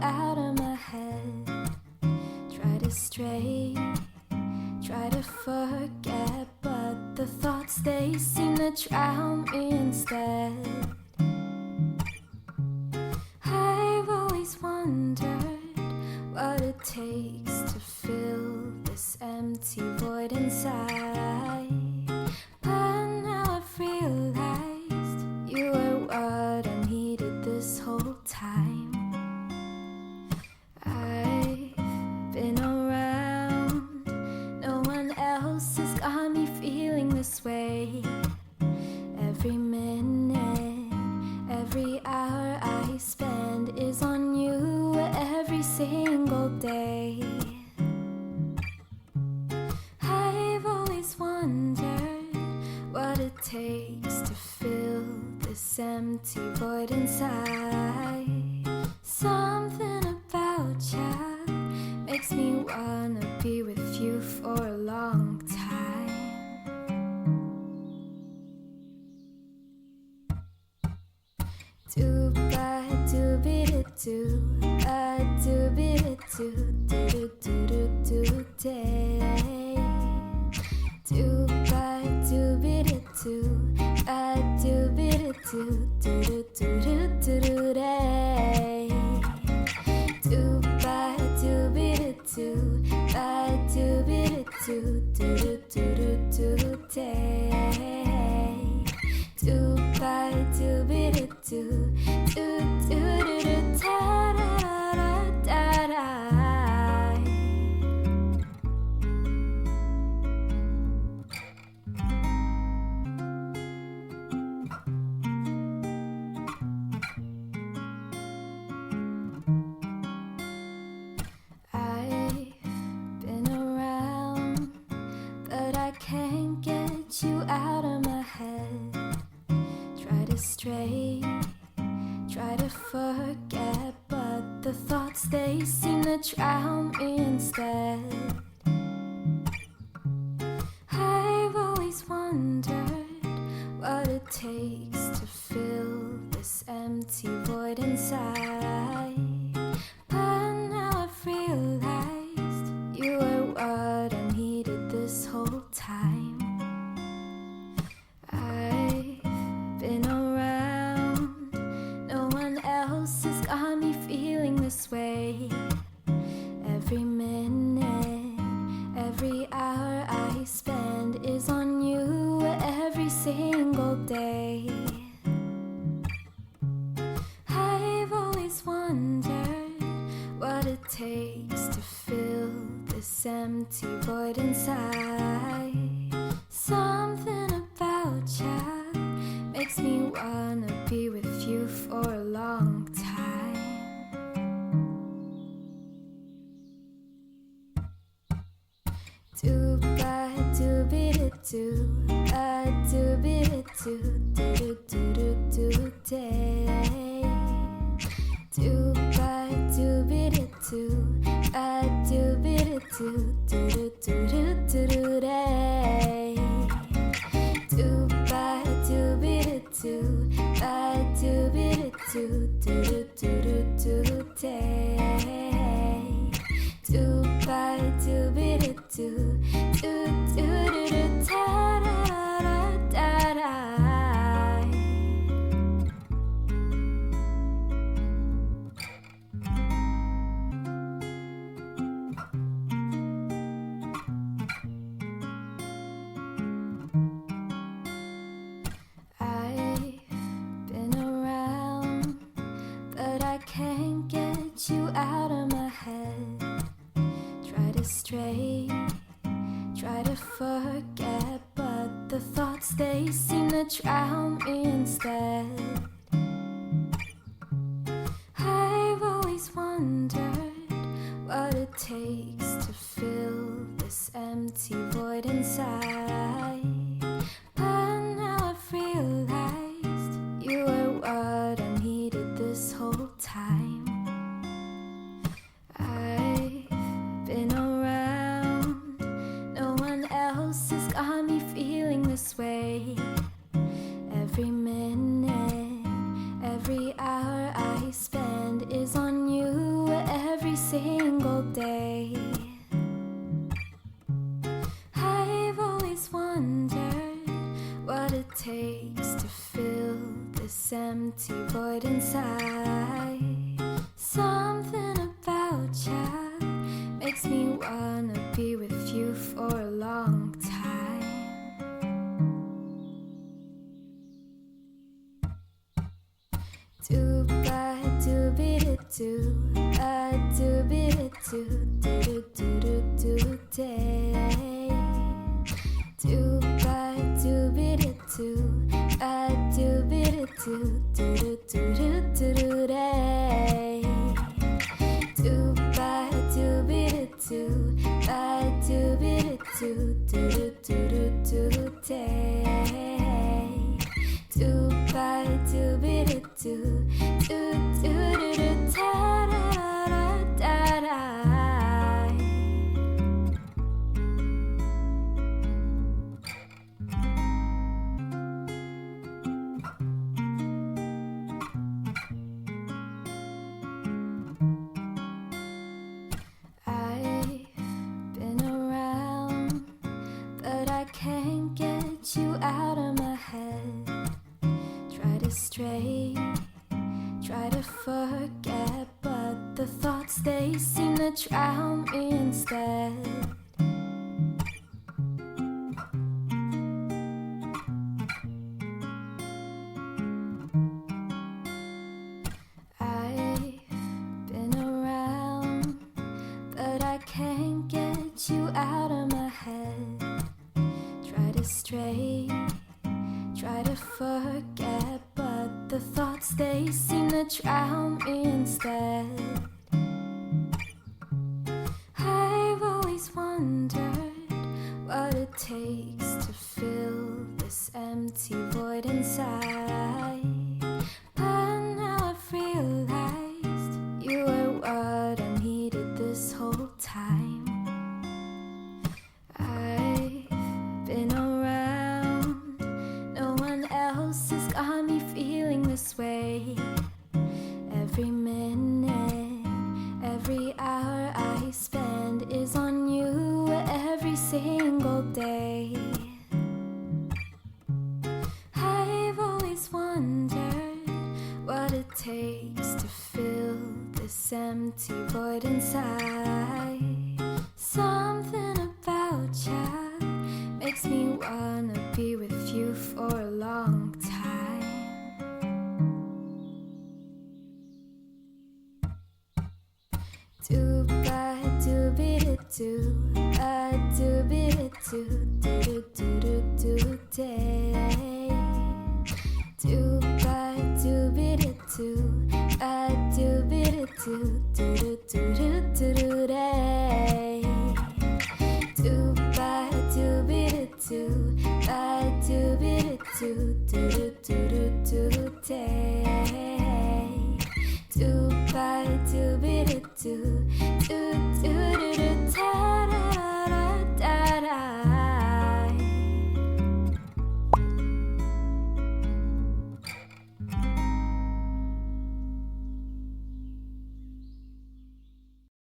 out of my head. Try to stray, try to forget, but the thoughts, they seem to drown me instead. I've always wondered what it takes to fill this empty void inside, but now I've realized you were what I needed this whole time. I've been around, no one else has got me feeling this way. Every minute, every hour I spend is on you every single day. I've always wondered what it takes to fill this empty void inside. Something about you makes me wanna be with you for a long time. Do ba do be do ba do be do do do do do day. Do ba do be do ba do be do do do do do do day. Do ba do be do ba do be do do do do do day. Do ba do be do do do do do da da da da. I've been around, but I can't get you out of my head. Try to stray, try to forget, but the thoughts, they seem to drown me instead. I've always wondered what it takes to fill this empty void inside, but now I've realized you were what I needed this whole time. I've been around, no one else has got me feeling this way. Every minute, every hour I spend is on you every single day. I've always wondered what it takes to fill this empty void inside. Something about you makes me wanna be with you for a long time. Do ba do be do ba do be do do do do do day. Do ba do be do ba do be do do do do do do day. Do ba do be do ba do be do do do do do day. Do ba do be do do do do do da da da da. I've been around, but I can't get you out of my head. Try to stray, try to forget, but the thoughts, they seem to drown me instead. I've always wondered what it takes to fill this empty void inside, but now I've realized you were what I needed this whole time. I've been around, no one else has got me feeling this way. Every minute, every hour I spend is on you single day. I've always wondered what it takes to fill this empty void inside. Something about you makes me wanna be with you for a long time. Do ba do be do, a do be do do day. Do ba do be do, a do be do do day. Do ba do be do, a do be do day. Do ba do be do ta da da da. I've been around, but I can't get you out of my head. Try to stray, try to forget, but the thoughts, they seem to drown me instead. I've been around, but I can't get you out of my head. Try to stray, try to forget, but the thoughts, they seem to drown me instead. I've always wondered what it takes to fill this empty void inside. But now I've realized you were what I needed this whole time. I've been around, no one else has got me feeling this way. Every minute, every hour I spend is on you every single day. I've always wondered what it takes to fill this empty void inside. Something about you makes me wanna be with you for a long time. Do ba do be do, a do be do day. Do ba do be do, a do be do day. Do ba do be do, a do be do day. Do ba do be do.